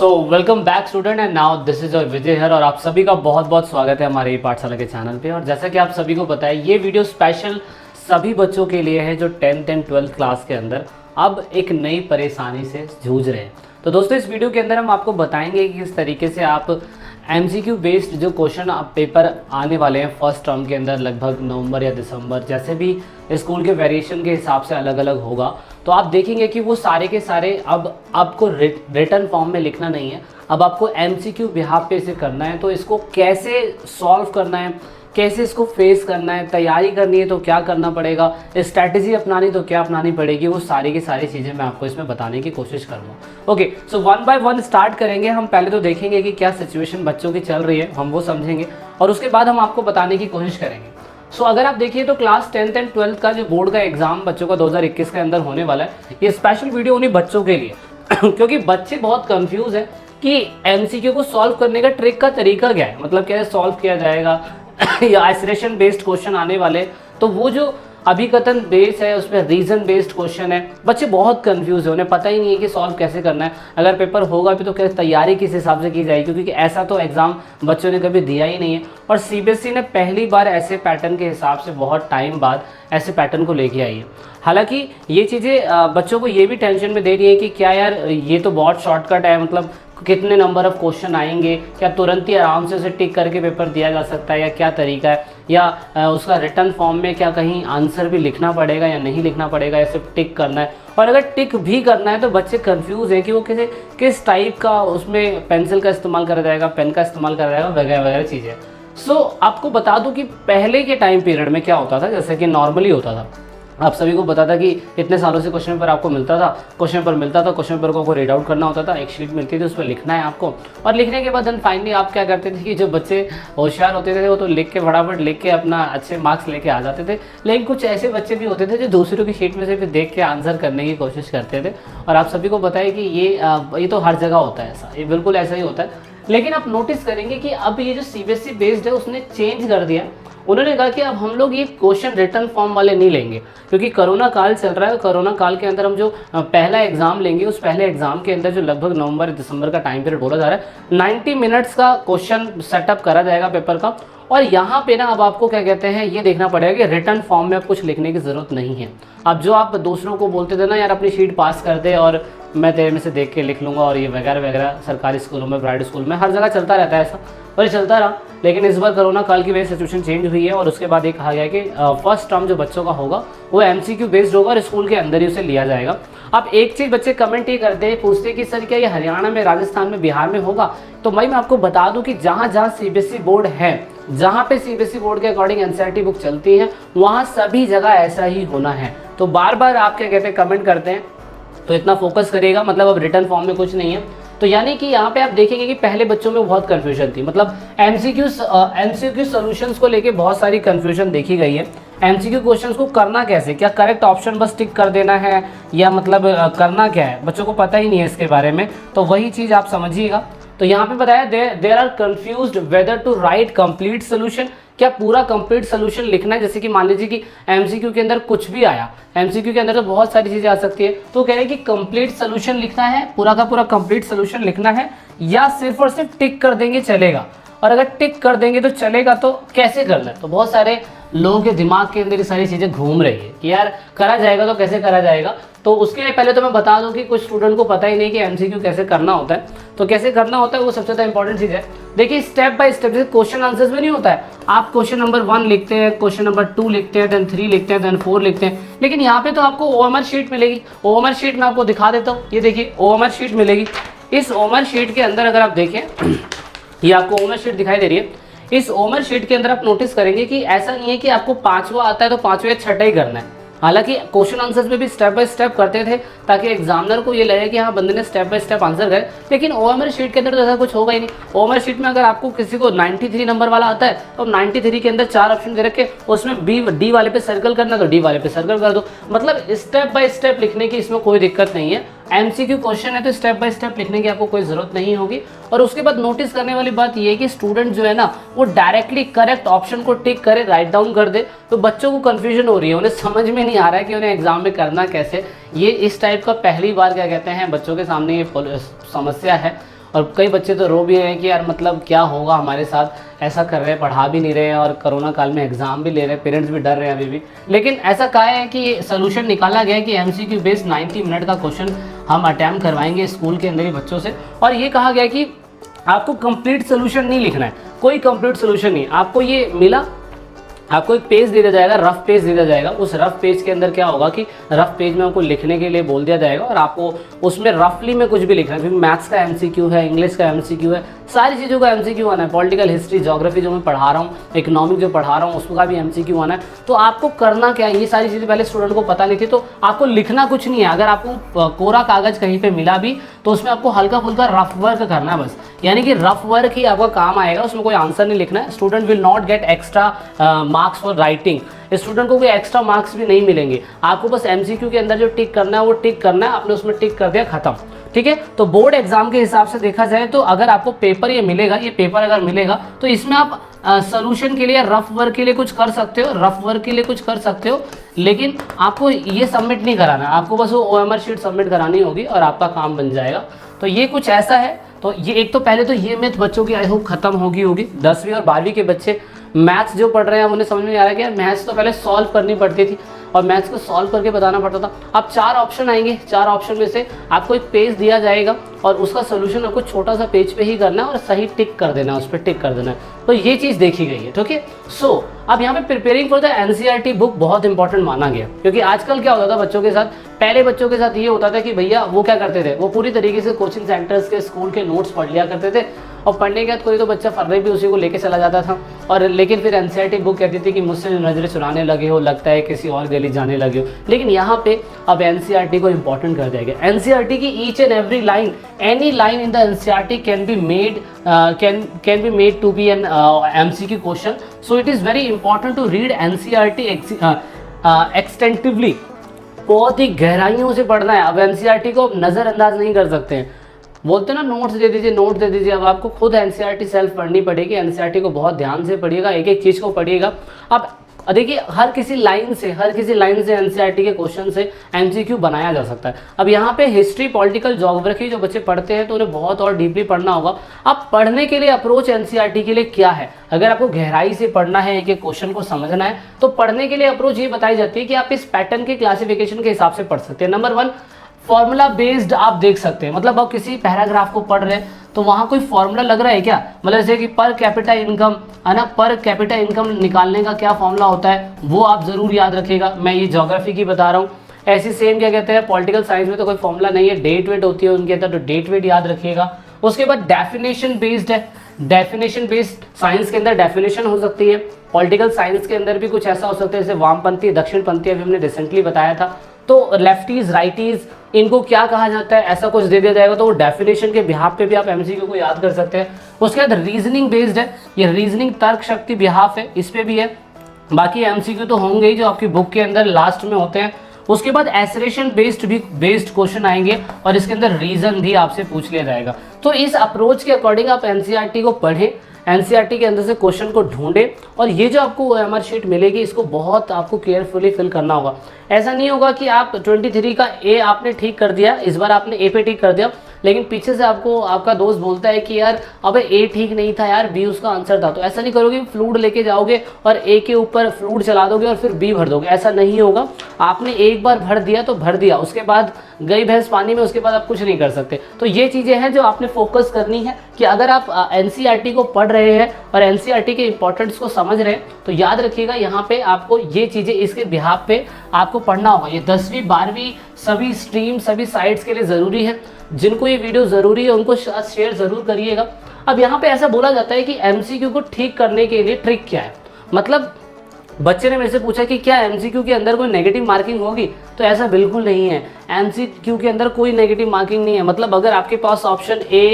Welcome back student and now this is Vijay हर और आप सभी का बहुत बहुत स्वागत है हमारे पाठशाला के चैनल पे। और जैसा कि आप सभी को पता है ये वीडियो स्पेशल सभी बच्चों के लिए है जो 10th एंड 12th क्लास के अंदर अब एक नई परेशानी से जूझ रहे हैं। तो दोस्तों इस वीडियो के अंदर हम आपको बताएंगे कि किस तरीके से आप MCQ बेस्ड जो क्वेश्चन पेपर आने वाले हैं फर्स्ट टर्म के अंदर लगभग नवंबर या दिसंबर, जैसे भी स्कूल के वेरिएशन के हिसाब से अलग अलग होगा, तो आप देखेंगे कि वो सारे के सारे अब आपको रिटर्न फॉर्म में लिखना नहीं है, अब आपको MCQ बिहाफ पे इसे करना है। तो इसको कैसे सॉल्व करना है, कैसे इसको फेस करना है, तैयारी करनी है तो क्या करना पड़ेगा, स्ट्रैटेजी अपनानी तो क्या अपनानी पड़ेगी, वो सारी की सारी चीज़ें मैं आपको इसमें बताने की कोशिश करूँगा। Okay, so one by one start करेंगे। हम पहले तो देखेंगे कि क्या सिचुएशन बच्चों की चल रही है, हम वो समझेंगे और उसके बाद हम आपको बताने की कोशिश करेंगे। सो अगर आप देखिए तो क्लास 10th एंड 12th का जो बोर्ड का एग्जाम बच्चों का 2021 के अंदर होने वाला है, ये स्पेशल वीडियो उन्हीं बच्चों के लिए क्योंकि बच्चे बहुत कंफ्यूज है कि MCQ को सॉल्व करने का ट्रिक का तरीका क्या है, मतलब कैसे सॉल्व किया जाएगा या आइसोलेशन बेस्ड क्वेश्चन आने वाले, तो वो जो अभिकथन बेस है उसमें रीजन बेस्ड क्वेश्चन है। बच्चे बहुत कंफ्यूज है, उन्हें पता ही नहीं है कि सॉल्व कैसे करना है, अगर पेपर होगा भी तो कैसे तैयारी किस हिसाब से की जाएगी, क्योंकि ऐसा तो एग्जाम बच्चों ने कभी दिया ही नहीं है। और CBSE ने पहली बार ऐसे पैटर्न के हिसाब से बहुत टाइम बाद ऐसे पैटर्न को लेके आई है। हालांकि ये चीज़ें बच्चों को ये भी टेंशन में दे रही है कि क्या यार ये तो बहुत शॉर्टकट है, मतलब कितने नंबर ऑफ क्वेश्चन आएंगे, क्या तुरंत ही आराम से उसे टिक करके पेपर दिया जा सकता है या क्या तरीका है, या उसका रिटर्न फॉर्म में क्या कहीं आंसर भी लिखना पड़ेगा या नहीं लिखना पड़ेगा या सिर्फ टिक करना है। और अगर टिक भी करना है तो बच्चे कंफ्यूज हैं कि वो किस टाइप का उसमें पेंसिल का इस्तेमाल करा जाएगा, पेन का इस्तेमाल करा जाएगा, वगैरह वगैरह चीज़ें। सो आपको बता दूं कि पहले के टाइम पीरियड में क्या होता था, जैसे कि नॉर्मली होता था, आप सभी को पता था कि इतने सालों से क्वेश्चन पेपर आपको मिलता था, क्वेश्चन पेपर को आपको रीड आउट करना होता था, एक शीट मिलती थी उस पर लिखना है आपको, और लिखने के बाद देन फाइनली आप क्या करते थे कि जो बच्चे होशियार होते थे वो तो लिख के फटाफट लिख के अपना अच्छे मार्क्स लेके आ जाते थे। लेकिन कुछ ऐसे बच्चे भी होते थे जो दूसरों की शीट में से फिर देख के आंसर करने की कोशिश करते थे। और आप सभी को पता है कि ये तो हर जगह होता है, ऐसा ये बिल्कुल ऐसा ही होता है। लेकिन आप नोटिस करेंगे कि अब ये जो CBSE बेस्ड है उसने चेंज कर दिया। उन्होंने कहा कि अब हम लोग ये क्वेश्चन रिटर्न फॉर्म वाले नहीं लेंगे, क्योंकि कोरोना काल चल रहा है। कोरोना काल के अंदर हम जो पहला एग्जाम लेंगे उस पहले एग्जाम के अंदर जो लगभग नवंबर दिसंबर का टाइम पीरियड बोला जा रहा है, 90 मिनट्स का क्वेश्चन सेटअप करा जाएगा पेपर का। और यहाँ पे ना अब आपको क्या कहते हैं ये देखना पड़ेगा कि रिटर्न फॉर्म में अब कुछ लिखने की ज़रूरत नहीं है। अब जो आप दूसरों को बोलते थे ना यार अपनी शीट पास कर दे और मैं तेरे में से देख के लिख लूँगा, और ये वगैरह वगैरह सरकारी स्कूलों में, प्राइवेट स्कूल में, हर जगह चलता रहता है ऐसा, और ये चलता रहा। लेकिन इस बार कोरोना काल की वजह से सिचुएशन चेंज हुई है और उसके बाद ये कहा गया कि फर्स्ट टर्म जो बच्चों का होगा वो MCQ बेस्ड होगा और स्कूल के अंदर ही उसे लिया जाएगा। अब एक चीज़ बच्चे कमेंट ये करते हैं, पूछते हैं कि सर क्या ये हरियाणा में, राजस्थान में, बिहार में होगा? तो भाई मैं आपको बता दूं कि जहाँ जहाँ CBSE बोर्ड है, जहाँ पे CBSE बोर्ड के अकॉर्डिंग NCERT बुक चलती है, वहाँ सभी जगह ऐसा ही होना है। तो बार बार आप क्या कहते हैं कमेंट करते हैं, तो इतना फोकस करिएगा, मतलब अब रिटर्न फॉर्म में कुछ नहीं है। तो यानी कि यहाँ पे आप देखेंगे कि पहले बच्चों में बहुत कन्फ्यूजन थी, मतलब MCQ सॉल्यूशंस को लेके बहुत सारी कन्फ्यूजन देखी गई है। MCQ क्वेश्चंस को करना कैसे, क्या करेक्ट ऑप्शन बस टिक कर देना है या मतलब करना क्या है, बच्चों को पता ही नहीं है इसके बारे में। तो वही चीज़ आप समझिएगा। तो यहाँ पे बताया there are confused whether to write complete solution, क्या पूरा कंप्लीट सोल्यूशन लिखना है। जैसे कि मान लीजिए कि MCQ के अंदर कुछ भी आया, MCQ के अंदर तो बहुत सारी चीज़ें आ सकती है, तो कह रहे हैं कि कंप्लीट सोल्यूशन लिखना है, पूरा का पूरा कंप्लीट सोल्यूशन लिखना है, या सिर्फ और सिर्फ टिक कर देंगे चलेगा। और अगर टिक कर देंगे तो चलेगा तो कैसे करना है। तो बहुत सारे लोगों के दिमाग के अंदर ये सारी चीज़ें घूम रही है कि यार करा जाएगा तो कैसे करा जाएगा। तो उसके लिए पहले तो मैं बता दूं कि कुछ स्टूडेंट को पता ही नहीं कि MCQ कैसे करना होता है। तो कैसे करना होता है वो सबसे ज़्यादा इंपॉर्टेंट चीज़ है। देखिए स्टेप बाय स्टेप, जैसे क्वेश्चन आंसर्स में नहीं होता है, आप क्वेश्चन नंबर 1 लिखते हैं, क्वेश्चन नंबर 2 लिखते हैं, देन 3 लिखते हैं, देन 4 लिखते हैं। लेकिन यहाँ पे तो आपको OMR शीट मिलेगी। OMR शीट मैं आपको दिखा देता हूँ, ये देखिए OMR शीट मिलेगी। इस OMR शीट के अंदर अगर आप देखें, ये आपको OMR शीट दिखाई दे रही है। इस OMR शीट के अंदर आप नोटिस करेंगे कि ऐसा नहीं है कि आपको 5वां आता है तो 5वां या 6वां ही करना है। हालांकि क्वेश्चन आंसर्स में भी स्टेप बाय स्टेप करते थे ताकि एग्जामिनर को ये लगे कि हाँ बंदे ने स्टेप बाय स्टेप आंसर करे। लेकिन OMR शीट के अंदर तो ऐसा कुछ होगा ही नहीं। OMR शीट में अगर आपको किसी को 93 नंबर वाला आता है तो 93 के अंदर 4 ऑप्शन दे रखे, उसमें D वाले पे सर्कल करना तो D वाले पे सर्कल कर दो। मतलब स्टेप बाय स्टेप लिखने की इसमें कोई दिक्कत नहीं है। MCQ क्वेश्चन है तो स्टेप बाय स्टेप लिखने की आपको कोई ज़रूरत नहीं होगी। और उसके बाद नोटिस करने वाली बात ये है कि स्टूडेंट जो है ना वो डायरेक्टली करेक्ट ऑप्शन को टिक करे, राइट डाउन कर दे। तो बच्चों को कन्फ्यूजन हो रही है, उन्हें समझ में नहीं आ रहा है कि उन्हें एग्जाम में करना कैसे। ये इस टाइप का पहली बार क्या कहते हैं बच्चों के सामने ये समस्या है। और कई बच्चे तो रो भी रहे हैं कि यार मतलब क्या होगा हमारे साथ, ऐसा कर रहे हैं, पढ़ा भी नहीं रहे हैं और कोरोना काल में एग्जाम भी ले रहे हैं, पेरेंट्स भी डर रहे हैं अभी भी। लेकिन ऐसा कहा है कि सोल्यूशन निकाला गया है कि MCQ बेस्ड 90 मिनट का क्वेश्चन हम अटैम्प्ट करवाएंगे स्कूल के अंदर ही बच्चों से। और ये कहा गया है कि आपको कंप्लीट सोल्यूशन नहीं लिखना है, कोई कंप्लीट सोल्यूशन नहीं, आपको ये मिला, आपको एक पेज दे दिया जाएगा, रफ पेज दे दिया जाएगा। उस रफ पेज के अंदर क्या होगा कि रफ पेज में आपको लिखने के लिए बोल दिया जाएगा और आपको उसमें रफली में कुछ भी लिखना है, क्योंकि मैथ्स का MCQ है, इंग्लिश का MCQ है, सारी चीज़ों का MCQ आना है, पॉलिटिकल हिस्ट्री, ज्योग्राफी जो मैं पढ़ा रहा हूँ, इकोनॉमिक जो पढ़ा रहा हूँ उसका भी MCQ आना है। तो आपको करना क्या है, ये सारी चीज़ें पहले स्टूडेंट को पता नहीं थी, तो आपको लिखना कुछ नहीं है। अगर आपको कोरा कागज़ कहीं पर मिला भी तो उसमें आपको हल्का फुल्का रफ वर्क करना है बस, यानी कि रफ वर्क ही आपका काम आएगा, उसमें कोई आंसर नहीं लिखना है। Student will not get extra marks for writing, student को कोई एक्स्ट्रा मार्क्स भी नहीं मिलेंगे। आपको बस MCQ के अंदर जो टिक करना है वो टिक करना है, आपने उसमें टिक कर दिया, खत्म, ठीक है। तो बोर्ड एग्जाम के हिसाब से देखा जाए तो अगर आपको पेपर ये मिलेगा, ये पेपर अगर मिलेगा तो इसमें आप सोल्यूशन के लिए, रफ वर्क के लिए कुछ कर सकते हो, रफ वर्क के लिए कुछ कर सकते हो, लेकिन आपको ये सबमिट नहीं कराना, आपको बस वो OMR शीट सबमिट करानी होगी और आपका काम बन जाएगा। तो ये कुछ ऐसा है। तो ये एक तो पहले तो ये मिथ बच्चों की आई होप खत्म होगी। 10वीं और 12वीं के बच्चे मैथ्स जो पढ़ रहे हैं उन्हें समझ में आ रहा है कि मैथ्स तो पहले सॉल्व करनी पड़ती थी और मैथ्स को सॉल्व करके बताना पड़ता था। अब 4 ऑप्शन आएंगे, 4 ऑप्शन में से आपको एक पेज दिया जाएगा और उसका सोल्यूशन आपको छोटा सा पेज पे ही करना है और सही टिक कर देना है, उस पर टिक कर देना है। तो ये चीज़ देखी गई है, ठीक है। सो अब यहाँ पे preparing for the NCERT book बहुत इंपॉर्टेंट माना गया, क्योंकि आजकल क्या होता था बच्चों के साथ, पहले बच्चों के साथ ये होता था कि भैया वो क्या करते थे, वो पूरी तरीके से कोचिंग सेंटर्स के, स्कूल के नोट्स पढ़ लिया करते थे और पढ़ने के बाद कोई तो बच्चा फर्रे भी उसी को लेके चला जाता था। और लेकिन फिर NCERT बुक कहती थी कि मुझसे नजरें चुराने लगे हो, लगता है किसी और गली जाने लगे हो। लेकिन यहाँ पे अब NCERT को इंपॉर्टेंट कर दिया गया। NCERT की each and every line, any line in the NCERT can be made to be an MCQ question. So it is very important to read NCERT extensively, बहुत ही गहराइयों से पढ़ना है। अब NCERT को नज़रअंदाज नहीं कर सकते हैं। बोलते ना नोट्स दे दीजिए, नोट दे दीजिए। अब आपको खुद NCERT सेल्फ पढ़नी पड़ेगी। NCERT को बहुत ध्यान से पढ़िएगा, एक एक चीज़ को पढ़िएगा। अब देखिए हर किसी लाइन से NCERT के क्वेश्चन से MCQ बनाया जा सकता है। अब यहाँ पे हिस्ट्री, पॉलिटिकल, ज्योग्राफी जो बच्चे पढ़ते हैं तो उन्हें बहुत और डीपली पढ़ना होगा। अब पढ़ने के लिए अप्रोच NCERT के लिए क्या है, अगर आपको गहराई से पढ़ना है, एक एक क्वेश्चन को समझना है, तो पढ़ने के लिए अप्रोच ये बताई जाती है कि आप इस पैटर्न के क्लासिफिकेशन के हिसाब से पढ़ सकते हैं। नंबर 1, फॉर्मूला बेस्ड आप देख सकते हैं। मतलब आप किसी पैराग्राफ को पढ़ रहे हैं तो वहाँ कोई फॉर्मूला लग रहा है क्या, मतलब जैसे कि पर कैपिटा इनकम है ना, पर कैपिटा इनकम निकालने का क्या फॉर्मूला होता है वो आप ज़रूर याद रखिएगा। मैं ये ज्योग्राफी की बता रहा हूँ। ऐसी सेम क्या कहते हैं, पॉलिटिकल साइंस में तो कोई फॉर्मूला नहीं है, डेट वेट होती है उनके अंदर, तो डेट वेट याद रखिएगा। उसके बाद डेफिनेशन बेस्ड है, डेफिनेशन बेस्ड साइंस के अंदर डेफिनेशन हो सकती है। पॉलिटिकल साइंस के अंदर भी कुछ ऐसा हो सकता है जैसे वामपंथी, दक्षिणपंथी, अभी हमने रिसेंटली बताया था। तो लेफ्टीज, राइटीज, इनको क्या कहा जाता है, ऐसा कुछ दे दिया जाएगा तो वो डेफिनेशन के बिहाफ पे भी आप MCQ को याद कर सकते हैं। उसके बाद रीजनिंग बेस्ड है, ये रीजनिंग तर्क शक्ति बिहाफ है, इस पे भी है। बाकी MCQ तो होंगे ही जो आपकी बुक के अंदर लास्ट में होते हैं। उसके बाद एसरेशन बेस्ड क्वेश्चन आएंगे और इसके अंदर रीजन भी आपसे पूछ लिया जाएगा। तो इस अप्रोच के अकॉर्डिंग आप NCERT को पढ़ें, NCERT के अंदर से क्वेश्चन को ढूंढें और ये जो आपको OMR शीट मिलेगी इसको बहुत आपको केयरफुली फिल करना होगा। ऐसा नहीं होगा कि आप 23 का A आपने ठीक कर दिया, इस बार आपने A पे ठीक कर दिया, लेकिन पीछे से आपको आपका दोस्त बोलता है कि यार अबे A ठीक नहीं था यार, B उसका आंसर था। तो ऐसा नहीं करोगे, फ्लूड लेके जाओगे और A के ऊपर फ्लूड चला दोगे और फिर B भर दोगे, ऐसा नहीं होगा। आपने एक बार भर दिया तो भर दिया, उसके बाद गई भैंस पानी में, उसके बाद आप कुछ नहीं कर सकते। तो ये चीज़ें हैं जो आपने फोकस करनी है कि अगर आप NCERT को पढ़ रहे हैं और NCERT के इंपॉर्टेंस को समझ रहे हैं तो याद रखिएगा यहाँ पे आपको ये चीज़ें इसके बिहाफ पे आपको पढ़ना होगा। ये 10वीं 12वीं सभी स्ट्रीम, सभी साइट्स के लिए ज़रूरी है। जिनको ये वीडियो ज़रूरी है उनको शेयर ज़रूर करिएगा। अब यहाँ पे ऐसा बोला जाता है कि MCQ को ठीक करने के लिए ट्रिक क्या है। मतलब बच्चे ने मेरे से पूछा कि क्या MCQ के अंदर कोई नेगेटिव मार्किंग होगी, तो ऐसा बिल्कुल नहीं है। MCQ के अंदर कोई नेगेटिव मार्किंग नहीं है। मतलब अगर आपके पास option A,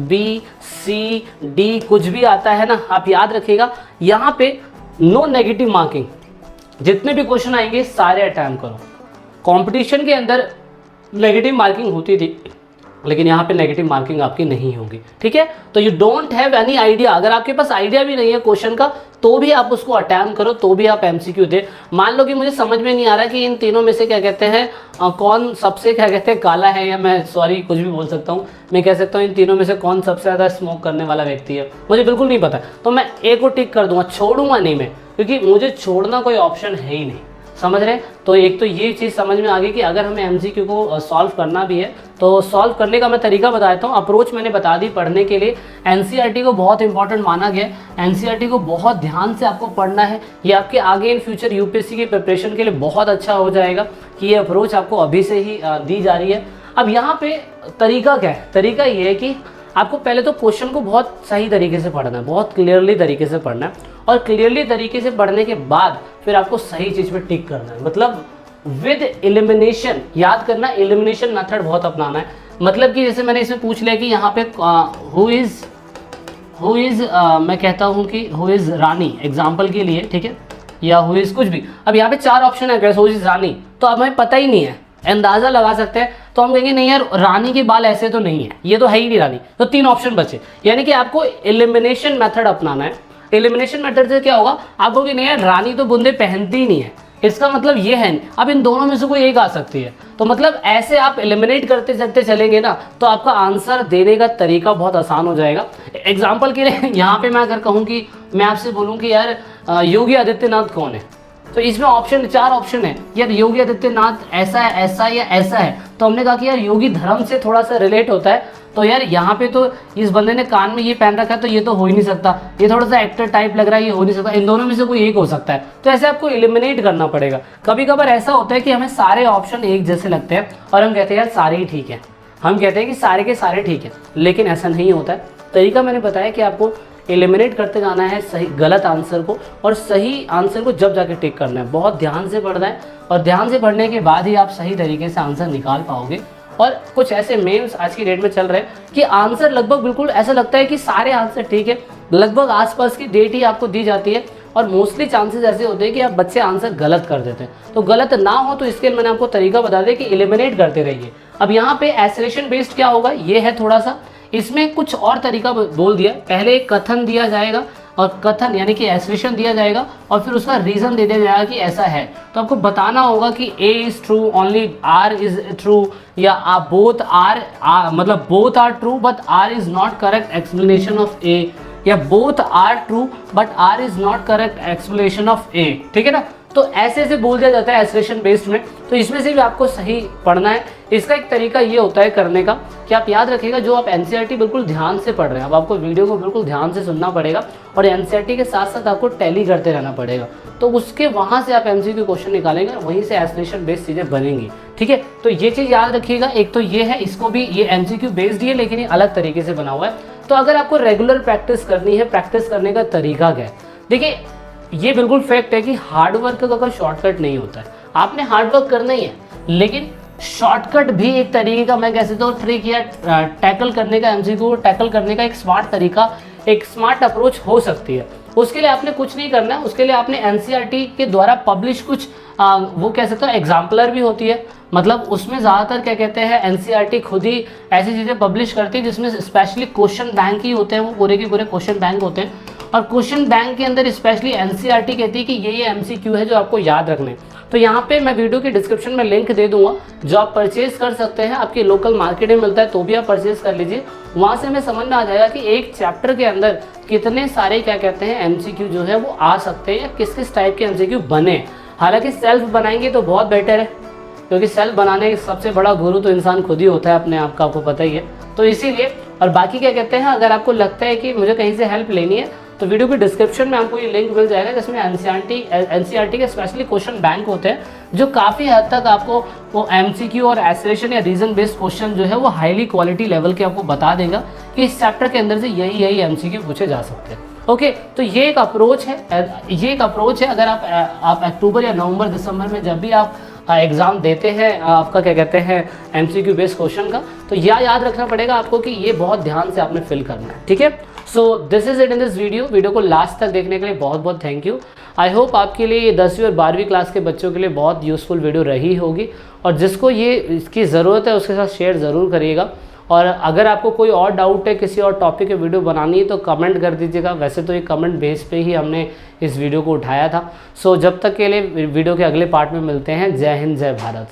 B, C, D कुछ भी आता है ना, आप याद रखिएगा यहाँ पे नो नेगेटिव मार्किंग। जितने भी क्वेश्चन आएंगे सारे अटैम्प्ट करो। कंपटीशन के अंदर नेगेटिव मार्किंग होती थी, लेकिन यहाँ पे नेगेटिव मार्किंग आपकी नहीं होगी, ठीक है। तो you don't have any idea, अगर आपके पास आइडिया भी नहीं है क्वेश्चन का तो भी आप उसको अटेम्प्ट करो, तो भी आप एमसीक्यू दे। मान लो कि मुझे समझ में नहीं आ रहा कि इन तीनों में से क्या कहते हैं कौन सबसे क्या कहते हैं काला है, या मैं सॉरी कुछ भी बोल सकता हूँ, मैं कह सकता हूँ इन तीनों में से कौन सबसे ज़्यादा स्मोक करने वाला व्यक्ति है, मुझे बिल्कुल नहीं पता, तो मैं ए को टिक कर दूंगा, छोड़ूंगा नहीं मैं, क्योंकि मुझे छोड़ना कोई ऑप्शन है ही नहीं, समझ रहे हैं। तो एक तो ये चीज़ समझ में आ गई कि अगर हमें एमसीक्यू को सॉल्व करना भी है तो सॉल्व करने का मैं तरीका बता देता हूँ। अप्रोच मैंने बता दी पढ़ने के लिए। एनसीईआरटी को बहुत इंपॉर्टेंट माना गया, एनसीईआरटी को बहुत ध्यान से आपको पढ़ना है, ये आपके आगे इन फ्यूचर यूपीएससी की प्रिपरेशन के लिए बहुत अच्छा हो जाएगा कि ये अप्रोच आपको अभी से ही दी जा रही है। अब यहाँ पे तरीका क्या है, तरीका ये है कि आपको पहले तो क्वेश्चन को बहुत सही तरीके से पढ़ना है, बहुत क्लियरली तरीके से पढ़ना है, और क्लियरली तरीके से पढ़ने के बाद फिर आपको सही चीज़ पे टिक करना है, मतलब विद एलिमिनेशन, याद करना एलिमिनेशन मेथड बहुत अपनाना है। मतलब कि जैसे मैंने इसमें पूछ लिया कि यहाँ पे हु इज़ मैं कहता हूँ कि हु इज़ रानी एग्जाम्पल के लिए, ठीक है, या हु इज़ कुछ भी। अब यहाँ पे 4 ऑप्शन है, हु इज़ रानी, तो अब हमें पता ही नहीं है, अंदाज़ा लगा सकते हैं, तो हम कहेंगे नहीं यार रानी के बाल ऐसे तो नहीं है, ये तो है ही नहीं रानी, तो 3 ऑप्शन बचे। यानी कि आपको एलिमिनेशन मेथड अपनाना है। एलिमिनेशन मेथड से क्या होगा, आपको कि नहीं यार रानी तो बूंदे पहनती ही नहीं है, इसका मतलब ये है नहीं, अब इन दोनों में से कोई एक आ सकती है, तो मतलब ऐसे आप एलिमिनेट करते चलेंगे ना, तो आपका आंसर देने का तरीका बहुत आसान हो जाएगा। एग्जाम्पल के लिए यहाँ पे मैं अगर कहूँ कि मैं आपसे बोलूँ कि यार योगी आदित्यनाथ कौन है, तो इसमें ऑप्शन 4 ऑप्शन है, यार योगी आदित्यनाथ ऐसा है, ऐसा या ऐसा है, तो हमने कहा कि यार योगी धर्म से थोड़ा सा रिलेट होता है, तो यार यहाँ पे तो इस बंदे ने कान में ये पहन रखा है तो ये तो हो ही नहीं सकता, ये थोड़ा सा एक्टर टाइप लग रहा है, ये हो नहीं सकता, इन दोनों में से कोई एक हो सकता है। तो ऐसे आपको एलिमिनेट करना पड़ेगा। कभी कभार ऐसा होता है कि हमें सारे ऑप्शन एक जैसे लगते हैं और हम कहते हैं यार सारे ही ठीक है, हम कहते हैं कि सारे के सारे ठीक है, लेकिन ऐसा नहीं होता है। तरीका मैंने बताया कि आपको एलिमिनेट करते जाना है सही गलत आंसर को, और सही आंसर को जब जाके टिक करना है, बहुत ध्यान से पढ़ना है, और ध्यान से पढ़ने के बाद ही आप सही तरीके से आंसर निकाल पाओगे। और कुछ ऐसे मेम्स आज की डेट में चल रहे हैं कि आंसर लगभग बिल्कुल ऐसा लगता है कि सारे आंसर ठीक है, लगभग आसपास की डेट ही आपको दी जाती है, और मोस्टली चांसेस ऐसे होते हैं कि आप बच्चे आंसर गलत कर देते हैं। तो गलत ना हो तो इसके लिए मैंने आपको तरीका बता दिया कि एलिमिनेट करते रहिए। अब यहाँ पे एसरेशन बेस्ड क्या होगा, ये है थोड़ा सा, इसमें कुछ और तरीका बोल दिया। पहले एक कथन दिया जाएगा, और कथन यानी कि एसरेशन दिया जाएगा, और फिर उसका रीजन दे दिया जाएगा कि ऐसा है, तो आपको बताना होगा कि A is true, only R is true, या बोथ आर मतलब both R true but R is not correct explanation of A, या both R true but R is not correct explanation of A, ठीक है ना। तो ऐसे ऐसे बोल दिया जाता है एसरेशन बेस्ड में, तो इसमें से भी आपको सही पढ़ना है। इसका एक तरीका ये होता है करने का कि आप याद रखिएगा, जो आप एनसीईआरटी बिल्कुल ध्यान से पढ़ रहे हैं, अब आपको वीडियो को बिल्कुल ध्यान से सुनना पड़ेगा, और एनसीईआरटी के साथ साथ आपको टैली करते रहना पड़ेगा, तो उसके वहाँ से आप एमसीक्यू क्वेश्चन निकालेंगे, वहीं से एसरेशन बेस्ड चीज़ें बनेंगी, ठीक है। तो ये चीज़ याद रखिएगा। एक तो ये है, इसको भी ये एमसीक्यू बेस्ड ही है, लेकिन ये अलग तरीके से बना हुआ है। तो अगर आपको रेगुलर प्रैक्टिस करनी है, प्रैक्टिस करने का तरीका क्या है, देखिए ये बिल्कुल फैक्ट है कि हार्डवर्क का कोई शॉर्टकट नहीं होता है, आपने हार्डवर्क करना ही है, लेकिन शॉर्टकट भी एक तरीके का, मैं कह सकता हूँ ट्रिक या टैकल करने का, एमसीक्यू को टैकल करने का एक स्मार्ट तरीका, एक स्मार्ट अप्रोच हो सकती है। उसके लिए आपने कुछ नहीं करना है, उसके लिए आपने एनसीईआरटी के द्वारा पब्लिश कुछ वो कह सकते हो एग्जाम्पलर भी होती है, मतलब उसमें ज़्यादातर क्या कहते हैं एनसीईआरटी खुद ही ऐसी चीज़ें पब्लिश करती है जिसमें स्पेशली क्वेश्चन बैंक ही होते हैं, वो पूरे के पूरे क्वेश्चन बैंक होते हैं, और क्वेश्चन बैंक के अंदर स्पेशली एनसीईआरटी कहती है कि ये एमसीक्यू है जो आपको याद रखने हैं। तो यहाँ पे मैं वीडियो के डिस्क्रिप्शन में लिंक दे दूंगा, जो आप परचेज कर सकते हैं, आपके लोकल मार्केट में मिलता है तो भी आप परचेज कर लीजिए। वहाँ से हमें समझ में आ जाएगा कि एक चैप्टर के अंदर कितने सारे क्या कहते हैं एमसीक्यू जो है वो आ सकते हैं, या किस किस टाइप के एमसीक्यू बने। हालांकि सेल्फ बनाएंगे तो बहुत बेटर है, क्योंकि सेल्फ बनाने का सबसे बड़ा गुरु तो इंसान खुद ही होता है अपने आप का, आपको पता ही है। तो इसीलिए, और बाकी क्या कहते हैं, अगर आपको लगता है कि मुझे कहीं से हेल्प लेनी है, तो वीडियो के डिस्क्रिप्शन में आपको ये लिंक मिल जाएगा, जिसमें एनसीईआरटी के स्पेशली क्वेश्चन बैंक होते हैं, जो काफ़ी हद तक आपको वो एमसीक्यू और एसरेशन या रीजन बेस्ड क्वेश्चन जो है वो हाईली क्वालिटी लेवल के आपको बता देगा कि इस चैप्टर के अंदर से यही एमसीक्यू पूछे जा सकते हैं। ओके, तो ये एक अप्रोच है, अगर आप अक्टूबर या नवंबर दिसंबर में जब भी आप एग्ज़ाम देते हैं आपका क्या कहते हैं एमसीक्यू बेस्ड क्वेश्चन का, तो यह याद रखना पड़ेगा आपको कि ये बहुत ध्यान से आपने फिल करना है, ठीक है। So this is it in this video को लास्ट तक देखने के लिए बहुत बहुत थैंक यू। आई होप आपके लिए ये 10वीं और 12वीं क्लास के बच्चों के लिए बहुत यूज़फुल वीडियो रही होगी, और जिसको ये इसकी ज़रूरत है उसके साथ शेयर ज़रूर करिएगा। और अगर आपको कोई और डाउट है, किसी और टॉपिक पे वीडियो बनानी है तो कमेंट कर दीजिएगा। वैसे तो ये कमेंट बेस पे ही हमने इस वीडियो को उठाया था। सो जब तक के लिए वीडियो के अगले पार्ट में मिलते हैं। जय हिंद, जय भारत।